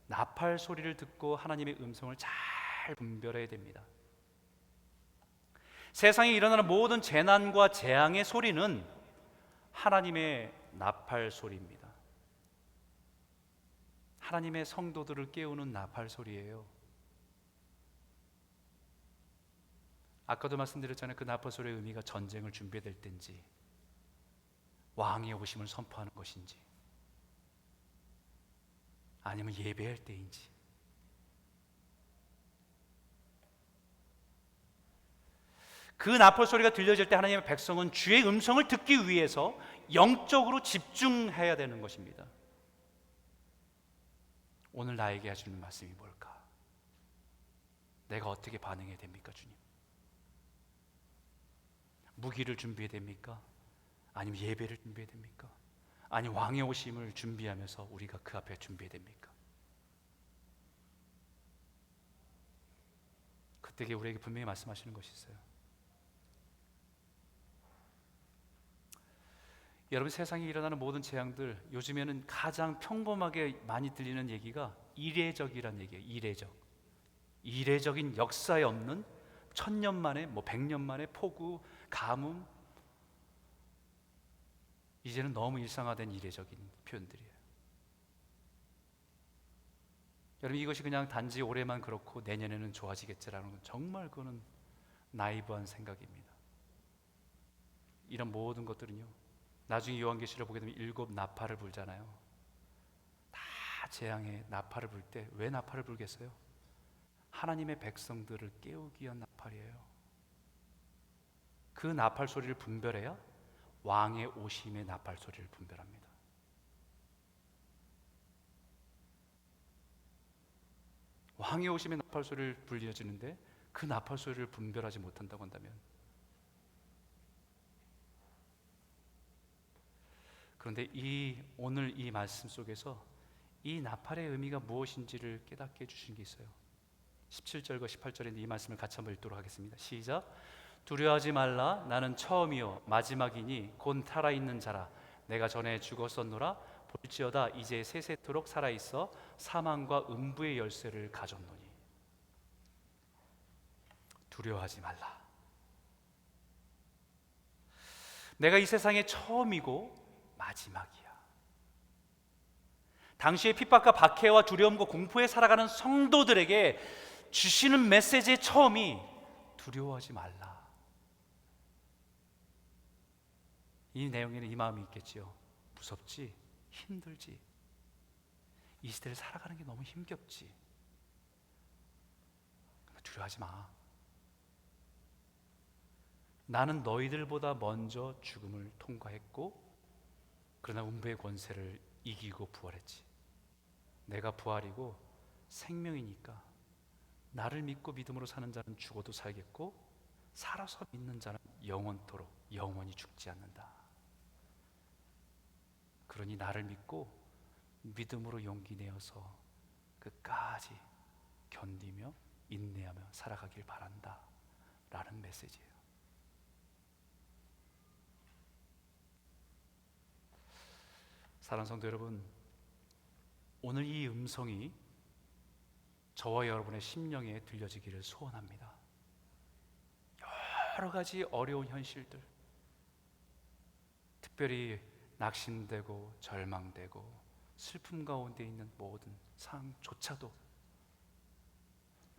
나팔 소리를 듣고 하나님의 음성을 잘 분별해야 됩니다. 세상에 일어나는 모든 재난과 재앙의 소리는 하나님의 나팔 소리입니다. 하나님의 성도들을 깨우는 나팔 소리예요. 아까도 말씀드렸잖아요. 그 나팔소리의 의미가 전쟁을 준비될 때인지 왕의 오심을 선포하는 것인지 아니면 예배할 때인지. 그 나팔소리가 들려질 때 하나님의 백성은 주의 음성을 듣기 위해서 영적으로 집중해야 되는 것입니다. 오늘 나에게 하시는 말씀이 뭘까? 내가 어떻게 반응해야 됩니까, 주님? 무기를 준비해야 됩니까? 아니면 예배를 준비해야 됩니까? 아니면 왕의 오심을 준비하면서 우리가 그 앞에 준비해야 됩니까? 그때 우리에게 분명히 말씀하시는 것이 있어요. 여러분, 세상에 일어나는 모든 재앙들, 요즘에는 가장 평범하게 많이 들리는 얘기가 이례적이라는 얘기예요. 이례적인 역사에 없는 1000년 만에, 100년 만에 폭우, 가뭄, 이제는 너무 일상화된 이례적인 표현들이에요. 여러분, 이것이 그냥 단지 올해만 그렇고 내년에는 좋아지겠지라는 건 정말 그거는 나이브한 생각입니다. 이런 모든 것들은요, 나중에 요한계시를 보게 되면 7 나팔을 불잖아요. 다 재앙에 나팔을 불 때 왜 나팔을 불겠어요? 하나님의 백성들을 깨우기 위한 나팔이에요. 그 나팔 소리를 분별해야 왕의 오심의 나팔 소리를 분별합니다. 왕의 오심의 나팔 소리를 불려지는데 그 나팔 소리를 분별하지 못한다고 한다면, 그런데 오늘 이 말씀 속에서 이 나팔의 의미가 무엇인지를 깨닫게 해주신 게 있어요. 17절과 18절인데 이 말씀을 같이 한번 읽도록 하겠습니다. 시작. 두려워하지 말라. 나는 처음이요 마지막이니 곧 살아있는 자라. 내가 전에 죽었었노라. 볼지어다 이제 세세토록 살아있어 사망과 음부의 열쇠를 가졌노니. 두려워하지 말라. 내가 이 세상에 처음이고 마지막이야. 당시의 핍박과 박해와 두려움과 공포에 살아가는 성도들에게 주시는 메시지의 처음이 두려워하지 말라. 이 내용에는 이 마음이 있겠지요. 무섭지? 힘들지? 이 시대를 살아가는 게 너무 힘겹지? 두려워하지 마. 나는 너희들보다 먼저 죽음을 통과했고 그러나 음부의 권세를 이기고 부활했지. 내가 부활이고 생명이니까 나를 믿고 믿음으로 사는 자는 죽어도 살겠고 살아서 믿는 자는 영원토록 영원히 죽지 않는다. 그러니 나를 믿고 믿음으로 용기 내어서 끝까지 견디며 인내하며 살아가길 바란다 라는 메시지예요. 사랑하는 성도 여러분, 오늘 이 음성이 저와 여러분의 심령에 들려지기를 소원합니다. 여러 가지 어려운 현실들, 특별히 낙심되고 절망되고 슬픔 가운데 있는 모든 상황조차도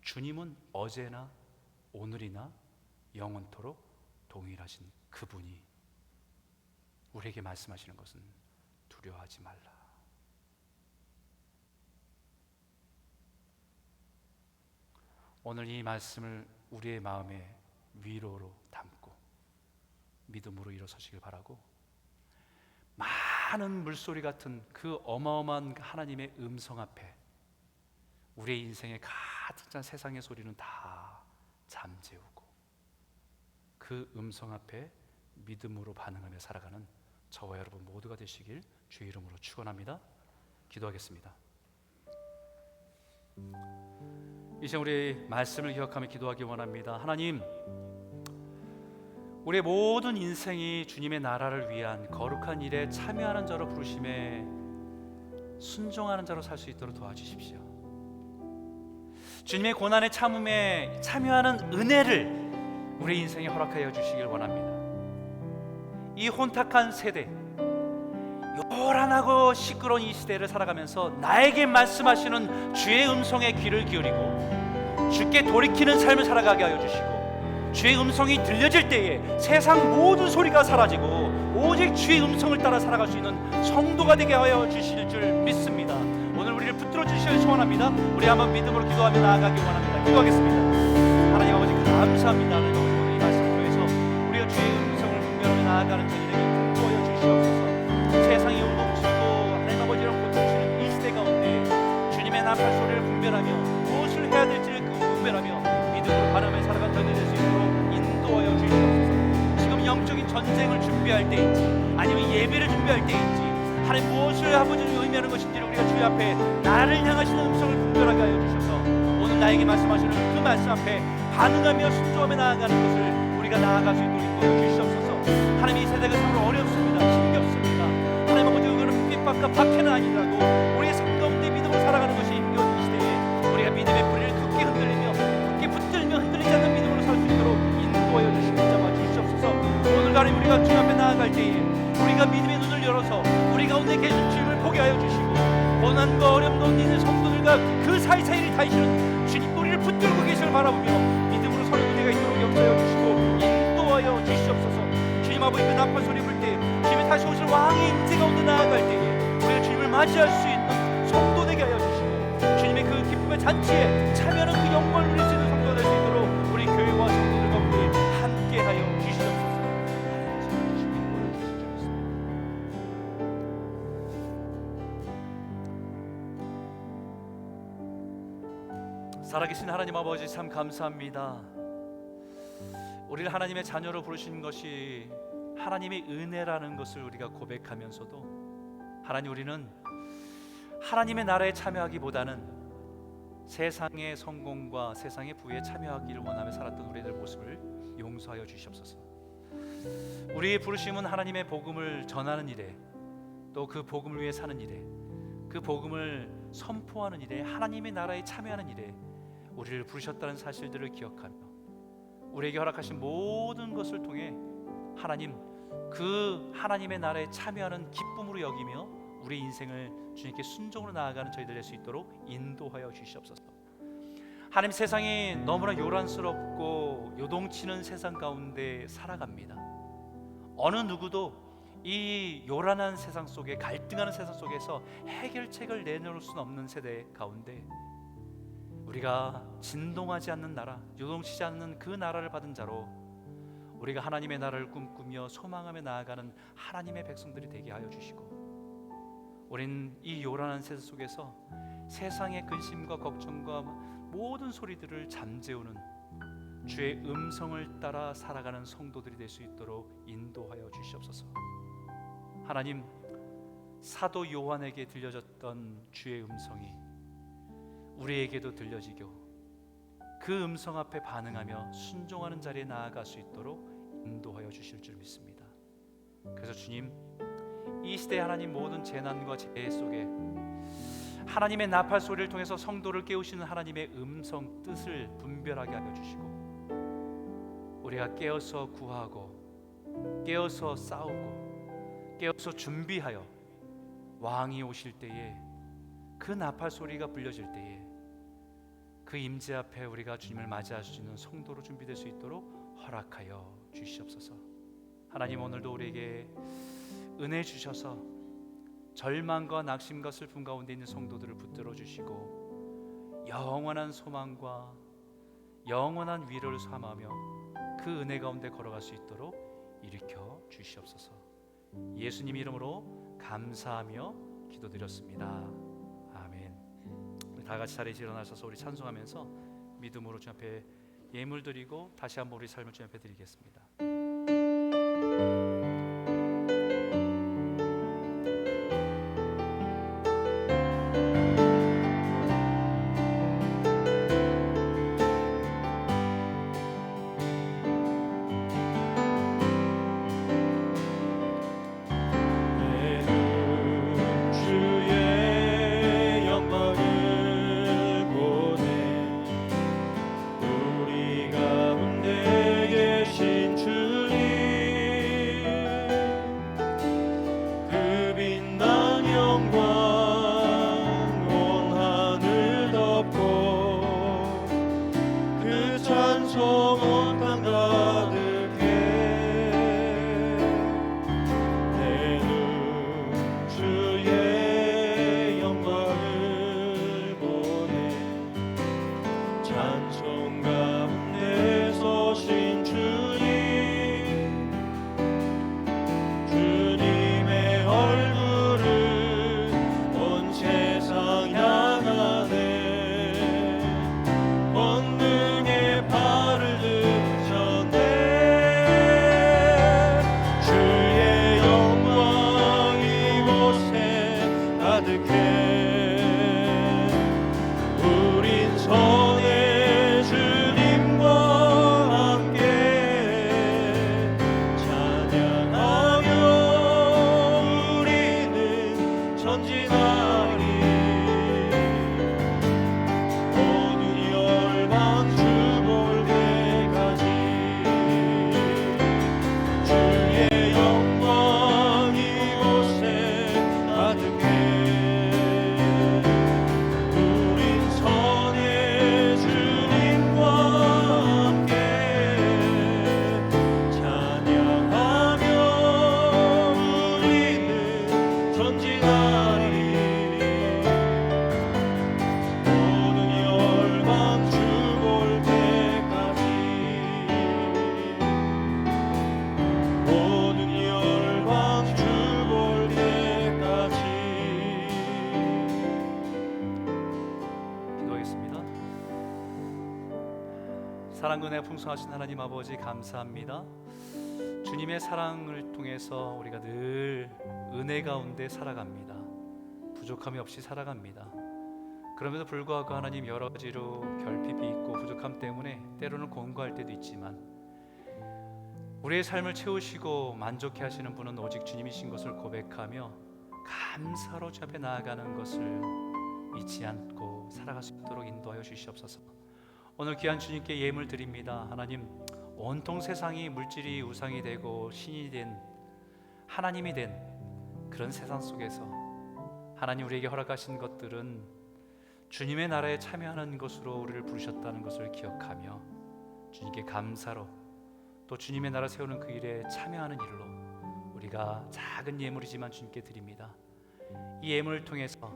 주님은 어제나 오늘이나 영원토록 동일하신 그분이 우리에게 말씀하시는 것은 두려워하지 말라. 오늘 이 말씀을 우리의 마음에 위로로 담고 믿음으로 일어서시길 바라고, 많은 물소리 같은 그 어마어마한 하나님의 음성 앞에 우리의 인생에 가득 찬 세상의 소리는 다 잠재우고 그 음성 앞에 믿음으로 반응하며 살아가는 저와 여러분 모두가 되시길 주의 이름으로 축원합니다. 기도하겠습니다. 이제 우리 말씀을 기억하며 기도하기 원합니다. 하나님, 우리의 모든 인생이 주님의 나라를 위한 거룩한 일에 참여하는 자로 부르심에 순종하는 자로 살 수 있도록 도와주십시오. 주님의 고난의 참음에 참여하는 은혜를 우리 인생에 허락하여 주시길 원합니다. 이 혼탁한 세대, 요란하고 시끄러운 이 시대를 살아가면서 나에게 말씀하시는 주의 음성에 귀를 기울이고 주께 돌이키는 삶을 살아가게 하여 주시고 주의 음성이 들려질 때에 세상 모든 소리가 사라지고 오직 주의 음성을 따라 살아갈 수 있는 성도가 되게 하여 주실 줄 믿습니다. 오늘 우리를 붙들어 주시길 소원합니다. 우리 한번 믿음으로 기도하며 나아가기 원합니다. 기도하겠습니다. 하나님 아버지 감사합니다. 하나님 아버지 오늘 이 말씀 통해서 우리가 주의 음성을 분별하며 나아가는 저희들에게 인도하여 주시옵소서. 세상이 요동치고 하나님 아버지랑 고통치는 이 시대 가운데 주님의 나팔 소리를 분별하며 무엇을 해야 될지를 분별하며 믿음으로 바라며 살아간 저희들 될 수 있도록 인도하여 주시옵소서. 지금 영적인 전쟁을 준비할 때인지 아니면 예배를 준비할 때인지 하나님 무엇을 아버지를 의미하는 것인지를 우리가 주의 앞에 나를 향하시는 음성을 분별하게 하여 주셔서 오늘 나에게 말씀하시는 그 말씀 앞에 반응하며 순종하며 나아가는 것을 우리가 나아갈 수 있도록 인도해 주시옵소서. 하나님 이 세대가 참으로 어렵습니다. 힘겹습니다. 하나님 아버지 그거는 핍박과 박해는 아니라고 우리의 삶 가운데 믿음으로 살아가는 것이 힘겨운 이 시대에 우리가 믿음의 뿌리를 굳게 흔들리며 굳게 붙들며 흔들리지 않는 믿음으로 살 수 있도록 인도하여 주시옵소서. 오늘 하나님 우리가 주님 앞에 나아갈 때에 우리가 믿음의 눈을 열어서 우리 가운데 계신 주님을 보게 하여 주시고 고난과 어려움 가운데 있는 성도들과 그 사이사이를 다니시는 주님 우리를 붙들고 계시를 바라보며 믿음으로 서는 은혜가 있도록 역사하여 주시고 인도하여 주시옵소서. 주님 아버지 그 나팔 소리 불 때 주님이 다시 오실 왕의 임재 가운데 나아갈 때에 우리가 주님을 맞이할 수 있는 성도 되게 하여 주시고 주님의 그 기쁨의 잔치에 참여하는 그 영광을 누릴 수 있는 성도가 될 수 있도록 우리 교회와 성도들 가운데 함께 하여 주시옵소서. 살아계신 하나님 아버지 참 감사합니다. 우리를 하나님의 자녀로 부르신 것이 하나님의 은혜라는 것을 우리가 고백하면서도 하나님 우리는 하나님의 나라에 참여하기보다는 세상의 성공과 세상의 부에 참여하기를 원하며 살았던 우리들 모습을 용서하여 주시옵소서. 우리의 부르심은 하나님의 복음을 전하는 일에 또 그 복음을 위해 사는 일에 그 복음을 선포하는 일에 하나님의 나라에 참여하는 일에 우리를 부르셨다는 사실들을 기억하며 우리에게 허락하신 모든 것을 통해 하나님 그 하나님의 나라에 참여하는 기쁨으로 여기며 우리 인생을 주님께 순종으로 나아가는 저희들 될 수 있도록 인도하여 주시옵소서. 하나님 세상이 너무나 요란스럽고 요동치는 세상 가운데 살아갑니다. 어느 누구도 이 요란한 세상 속에 갈등하는 세상 속에서 해결책을 내놓을 수는 없는 세대 가운데 우리가 진동하지 않는 나라, 요동치지 않는 그 나라를 받은 자로 우리가 하나님의 나라를 꿈꾸며 소망하며 나아가는 하나님의 백성들이 되게 하여 주시고 우린 이 요란한 세상 속에서 세상의 근심과 걱정과 모든 소리들을 잠재우는 주의 음성을 따라 살아가는 성도들이 될 수 있도록 인도하여 주시옵소서. 하나님 사도 요한에게 들려졌던 주의 음성이 우리에게도 들려지고 그 음성 앞에 반응하며 순종하는 자리에 나아갈 수 있도록 인도하여 주실 줄 믿습니다. 그래서 주님 이 시대 하나님 모든 재난과 재해 속에 하나님의 나팔 소리를 통해서 성도를 깨우시는 하나님의 음성 뜻을 분별하게 하여 주시고 우리가 깨어서 구하고 깨어서 싸우고 깨어서 준비하여 왕이 오실 때에 그 나팔 소리가 불려질 때에 그 임재 앞에 우리가 주님을 맞이할 수 있는 성도로 준비될 수 있도록 허락하여 주시옵소서. 하나님 오늘도 우리에게 은혜 주셔서 절망과 낙심과 슬픔 가운데 있는 성도들을 붙들어 주시고 영원한 소망과 영원한 위로를 삼으며 그 은혜 가운데 걸어갈 수 있도록 일으켜 주시옵소서. 예수님 이름으로 감사하며 기도드렸습니다. 아멘. 우리 다 같이 자리에서 일어나셔서 우리 찬송하면서 믿음으로 주님 앞에 예물 드리고 다시 한번 우리 삶을 주님 앞에 드리겠습니다. 우리 가운데 계신 주 사랑 은혜 풍성하신 하나님 아버지 감사합니다. 주님의 사랑을 통해서 우리가 늘 은혜 가운데 살아갑니다. 부족함이 없이 살아갑니다. 그럼에도 불구하고 하나님 여러 가지로 결핍이 있고 부족함 때문에 때로는 공고할 때도 있지만 우리의 삶을 채우시고 만족해 하시는 분은 오직 주님이신 것을 고백하며 감사로 주 앞에 나아가는 것을 잊지 않고 살아갈 수 있도록 인도하여 주시옵소서. 오늘 귀한 주님께 예물 드립니다. 하나님, 온통 세상이 물질이 우상이 되고 신이 된 하나님이 된 그런 세상 속에서 하나님 우리에게 허락하신 것들은 주님의 나라에 참여하는 것으로 우리를 부르셨다는 것을 기억하며 주님께 감사로 또 주님의 나라 세우는 그 일에 참여하는 일로 우리가 작은 예물이지만 주님께 드립니다. 이 예물을 통해서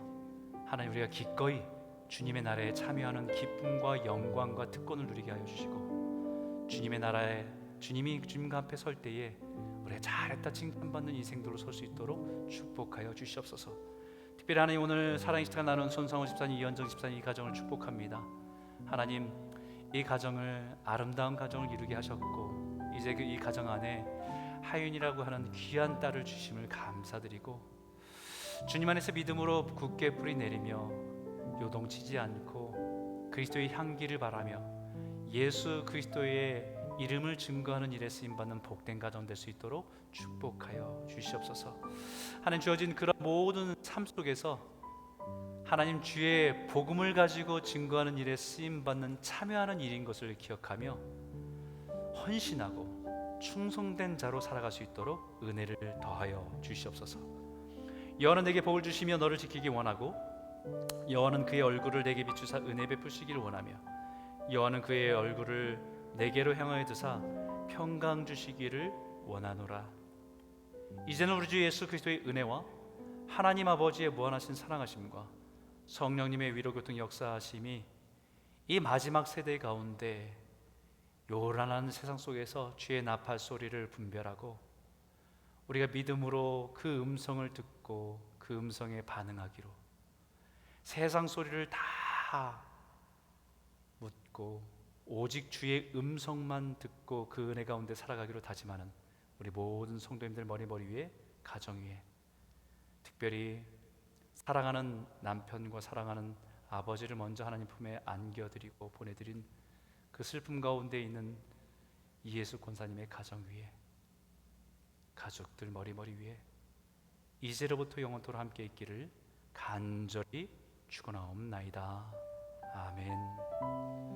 하나님 우리가 기꺼이 주님의 나라에 참여하는 기쁨과 영광과 특권을 누리게 하여 주시고 주님의 나라에 주님이 주님과 앞에 설 때에 우리가 잘했다 칭찬받는 인생들로 설 수 있도록 축복하여 주시옵소서. 특별히 하나님 오늘 사랑의 시간 나눈 손상호 집사님, 이현정 집사님 이 가정을 축복합니다. 하나님 이 가정을 아름다운 가정을 이루게 하셨고 이제 이 가정 안에 하윤이라고 하는 귀한 딸을 주심을 감사드리고 주님 안에서 믿음으로 굳게 뿌리 내리며 요동치지 않고 그리스도의 향기를 바라며 예수 그리스도의 이름을 증거하는 일에 쓰임받는 복된 가정 될 수 있도록 축복하여 주시옵소서. 하나님 주어진 그런 모든 삶 속에서 하나님 주의 복음을 가지고 증거하는 일에 쓰임받는 참여하는 일인 것을 기억하며 헌신하고 충성된 자로 살아갈 수 있도록 은혜를 더하여 주시옵소서. 여호와는 내게 복을 주시며 너를 지키기 원하고 여호와는 그의 얼굴을 내게 비추사 은혜 베푸시기를 원하며 여호와는 그의 얼굴을 내게로 향하여 드사 평강 주시기를 원하노라. 이제는 우리 주 예수 그리스도의 은혜와 하나님 아버지의 무한하신 사랑하심과 성령님의 위로교통 역사하심이 이 마지막 세대 가운데 요란한 세상 속에서 주의 나팔 소리를 분별하고 우리가 믿음으로 그 음성을 듣고 그 음성에 반응하기로 세상 소리를 다 묻고 오직 주의 음성만 듣고 그 은혜 가운데 살아가기로 다짐하는 우리 모든 성도님들 머리 위에 가정 위에 특별히 사랑하는 남편과 사랑하는 아버지를 먼저 하나님 품에 안겨드리고 보내드린 그 슬픔 가운데 있는 이예수 권사님의 가정 위에 가족들 머리 위에 이제로부터 영원토록 함께 있기를 간절히 축원하옵나이다. 아멘.